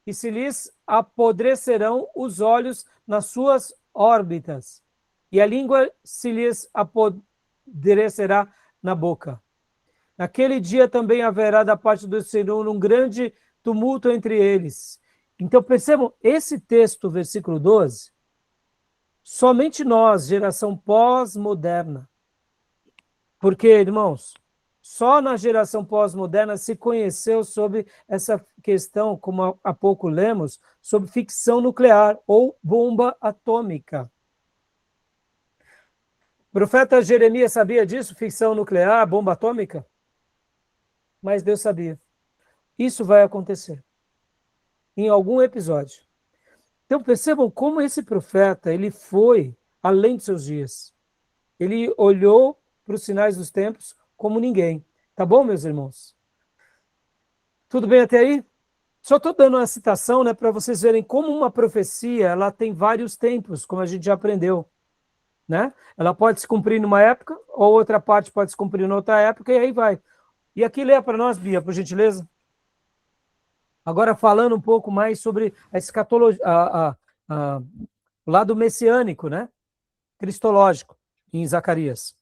e se lhes apodrecerão os olhos nas suas órbitas, e a língua se lhes apodrecerá na boca. Naquele dia também haverá da parte do Senhor um grande tumulto entre eles. Então percebam, esse texto, versículo 12, somente nós, geração pós-moderna, porque, irmãos, só na geração pós-moderna se conheceu sobre essa questão, como há pouco lemos, sobre ficção nuclear ou bomba atômica. O profeta Jeremias sabia disso, ficção nuclear, bomba atômica? Mas Deus sabia. Isso vai acontecer em algum episódio. Então percebam como esse profeta, ele foi além de seus dias. Ele olhou para os sinais dos tempos como ninguém. Tá bom, meus irmãos? Tudo bem até aí? Só estou dando uma citação, né, para vocês verem como uma profecia ela tem vários tempos, como a gente já aprendeu. Né? Ela pode se cumprir numa época, ou outra parte pode se cumprir em outra época, e aí vai. E aqui leia para nós, Bia, por gentileza. Agora falando um pouco mais sobre a escatologia, o lado messiânico, né? Cristológico, em Zacarias.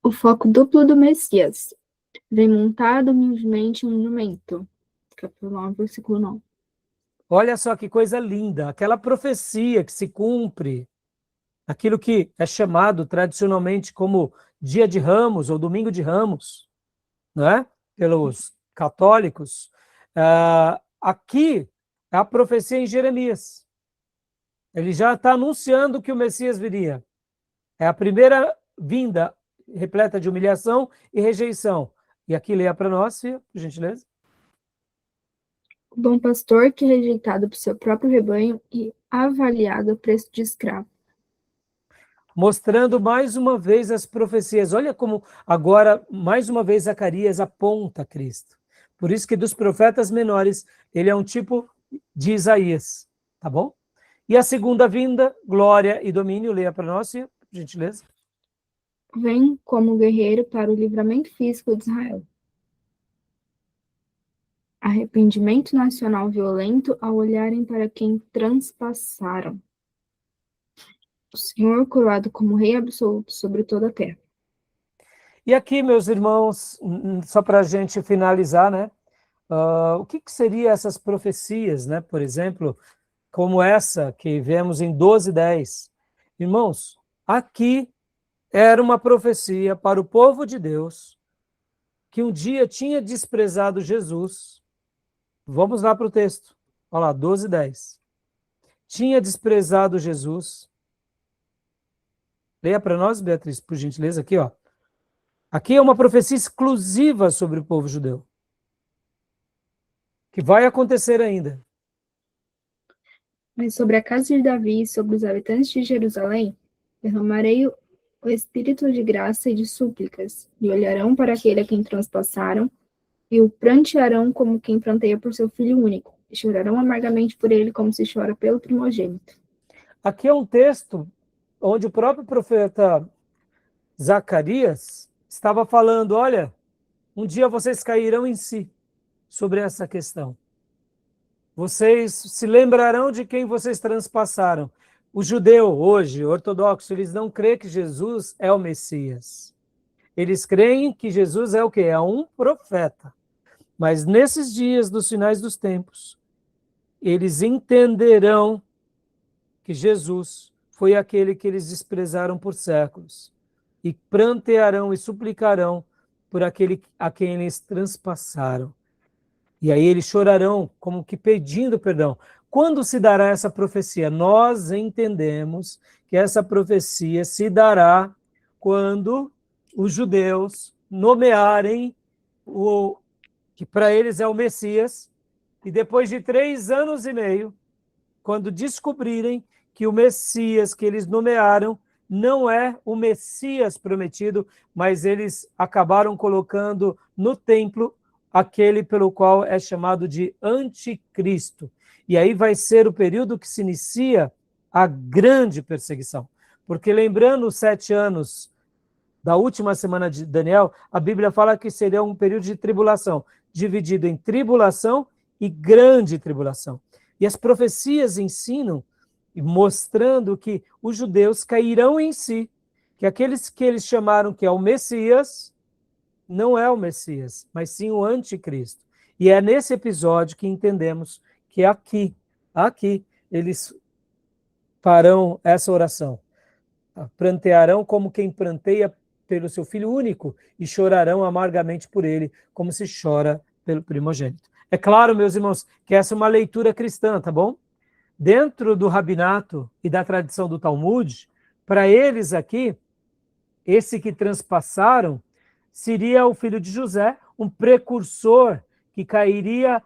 O foco duplo do Messias. Vem montado humildemente em um jumento. Capítulo 9, versículo 9. Olha só que coisa linda, aquela profecia que se cumpre, aquilo que é chamado tradicionalmente como Dia de Ramos ou Domingo de Ramos, não é? Pelos católicos. Aqui é a profecia em Jeremias. Ele já está anunciando que o Messias viria. É a primeira vinda repleta de humilhação e rejeição. E aqui leia para nós, Fia, por gentileza. O bom pastor que é rejeitado por seu próprio rebanho e avaliado a preço de escravo. Mostrando mais uma vez as profecias. Olha como agora, mais uma vez, Zacarias aponta a Cristo. Por isso que dos profetas menores, ele é um tipo de Isaías, tá bom? E a segunda vinda, glória e domínio, leia para nós, por gentileza. Vem como guerreiro para o livramento físico de Israel. Arrependimento nacional violento ao olharem para quem transpassaram. O Senhor coroado como rei absoluto sobre toda a terra. E aqui, meus irmãos, só para a gente finalizar, né? O que seria essas profecias, né? Por exemplo, como essa que vemos em 12:10. Irmãos, aqui era uma profecia para o povo de Deus que um dia tinha desprezado Jesus. Vamos lá para o texto. Olha lá, 12:10. Tinha desprezado Jesus. Leia para nós, Beatriz, por gentileza, aqui, ó. Aqui é uma profecia exclusiva sobre o povo judeu, que vai acontecer ainda. Mas sobre a casa de Davi e sobre os habitantes de Jerusalém, derramarei o espírito de graça e de súplicas, e olharão para aquele a quem transpassaram, e o prantearão como quem pranteia por seu filho único, e chorarão amargamente por ele como se chora pelo primogênito. Aqui é um texto onde o próprio profeta Zacarias estava falando, olha, um dia vocês cairão em si sobre essa questão. Vocês se lembrarão de quem vocês transpassaram. O judeu hoje, ortodoxo, eles não creem que Jesus é o Messias. Eles creem que Jesus é o quê? É um profeta. Mas nesses dias dos finais dos tempos, eles entenderão que Jesus foi aquele que eles desprezaram por séculos e prantearão e suplicarão por aquele a quem eles transpassaram. E aí eles chorarão como que pedindo perdão. Quando se dará essa profecia? Nós entendemos que essa profecia se dará quando os judeus nomearem o que para eles é o Messias, e depois de 3 anos e meio, quando descobrirem que o Messias que eles nomearam não é o Messias prometido, mas eles acabaram colocando no templo aquele pelo qual é chamado de anticristo. E aí vai ser o período que se inicia a grande perseguição. Porque lembrando os 7 anos da última semana de Daniel, a Bíblia fala que seria um período de tribulação, dividido em tribulação e grande tribulação. E as profecias ensinam, mostrando que os judeus cairão em si, que aqueles que eles chamaram que é o Messias, não é o Messias, mas sim o anticristo. E é nesse episódio que entendemos que aqui eles farão essa oração. Prantearão como quem pranteia pelo seu filho único e chorarão amargamente por ele, como se chora pelo primogênito. É claro, meus irmãos, que essa é uma leitura cristã, tá bom? Dentro do rabinato e da tradição do Talmud, para eles aqui, esse que transpassaram seria o filho de José, um precursor que cairia,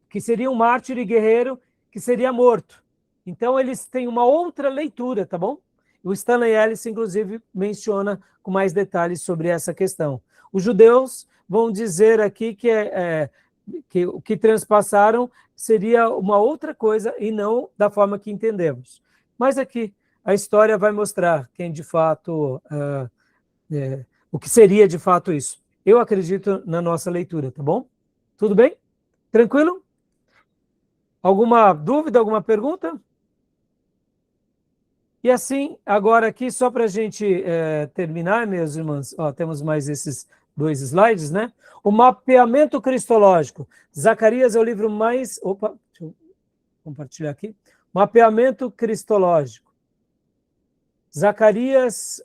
que seria um mártir e guerreiro que seria morto. Então eles têm uma outra leitura, tá bom? O Stanley Ellis, inclusive, menciona com mais detalhes sobre essa questão. Os judeus vão dizer aqui que o que transpassaram seria uma outra coisa e não da forma que entendemos. Mas aqui a história vai mostrar quem de fato, o que seria de fato isso. Eu acredito na nossa leitura, tá bom? Tudo bem? Tranquilo? Alguma dúvida, alguma pergunta? E assim, agora aqui, só para a gente terminar, meus irmãos, ó, temos mais esses 2 slides, né? O mapeamento cristológico. Zacarias é o livro mais... Opa, deixa eu compartilhar aqui. Mapeamento cristológico. Zacarias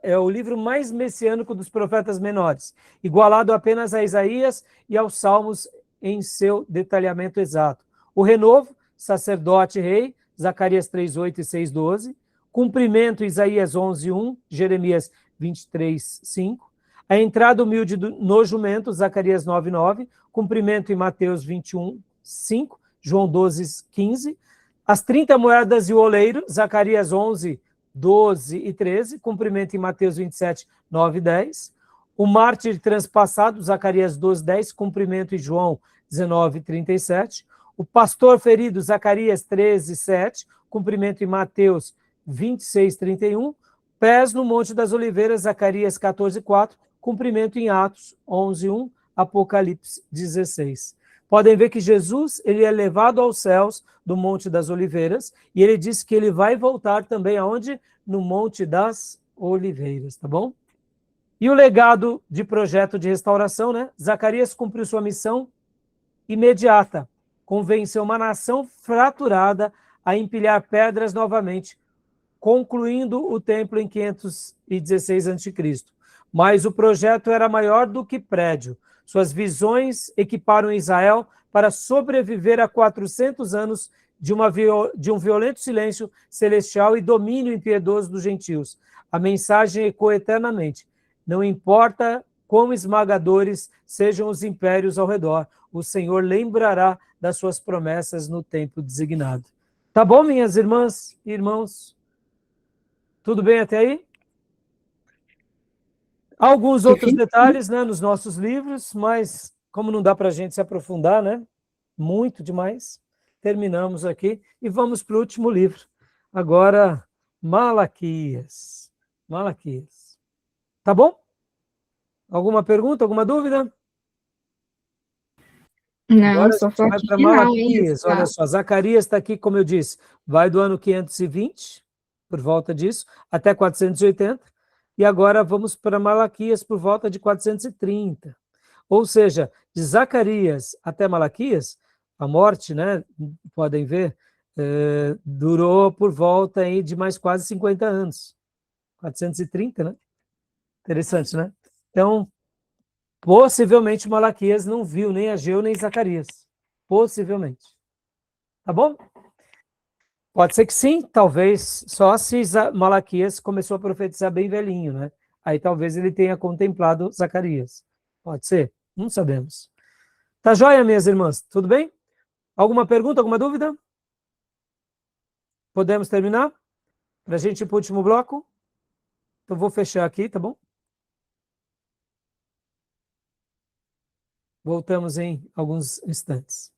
é o livro mais messiânico dos profetas menores, igualado apenas a Isaías e aos Salmos em seu detalhamento exato. O renovo, sacerdote e rei, Zacarias 3:8 e 6:12. Cumprimento, Isaías 11:1, Jeremias 23:5. A entrada humilde no jumento, Zacarias 9:9. Cumprimento em Mateus 21:5, João 12:15. As 30 moedas e o oleiro, Zacarias 11:12 e 13, cumprimento em Mateus 27, 9 e 10. O mártir transpassado, Zacarias 12:10, cumprimento em João 19, 37. O pastor ferido, Zacarias 13:7, cumprimento em Mateus 26, 31. Pés no Monte das Oliveiras, Zacarias 14:4, cumprimento em Atos 11:1, Apocalipse 16. Podem ver que Jesus, ele é levado aos céus do Monte das Oliveiras, e ele diz que ele vai voltar também aonde? No Monte das Oliveiras, tá bom? E o legado de projeto de restauração, né? Zacarias cumpriu sua missão imediata, convenceu uma nação fraturada a empilhar pedras novamente, concluindo o templo em 516 a.C. Mas o projeto era maior do que prédio. Suas visões equiparam Israel para sobreviver a 400 anos de um violento silêncio celestial e domínio impiedoso dos gentios. A mensagem ecoa eternamente. Não importa quão esmagadores sejam os impérios ao redor, o Senhor lembrará das suas promessas no tempo designado. Tá bom, minhas irmãs e irmãos? Tudo bem até aí? Alguns outros detalhes, né, nos nossos livros, mas como não dá para a gente se aprofundar, né, muito demais, terminamos aqui e vamos para o último livro. Agora, Malaquias. Malaquias. Tá bom? Alguma pergunta, alguma dúvida? Não, Agora a só gente vai falta o para final Malaquias. ainda. Olha só, Zacarias está aqui, como eu disse, vai do ano 520, por volta disso, até 480. E agora vamos para Malaquias por volta de 430. Ou seja, de Zacarias até Malaquias, a morte, né, podem ver, durou por volta aí de mais quase 50 anos. 430, né? Interessante, né? Então, possivelmente Malaquias não viu nem Ageu nem Zacarias. Possivelmente. Tá bom? Pode ser que sim, talvez só se Malaquias começou a profetizar bem velhinho, né? Aí talvez ele tenha contemplado Zacarias. Pode ser, não sabemos. Tá joia, minhas irmãs? Tudo bem? Alguma pergunta, alguma dúvida? Podemos terminar? Para a gente ir para o último bloco? Então vou fechar aqui, tá bom? Voltamos em alguns instantes.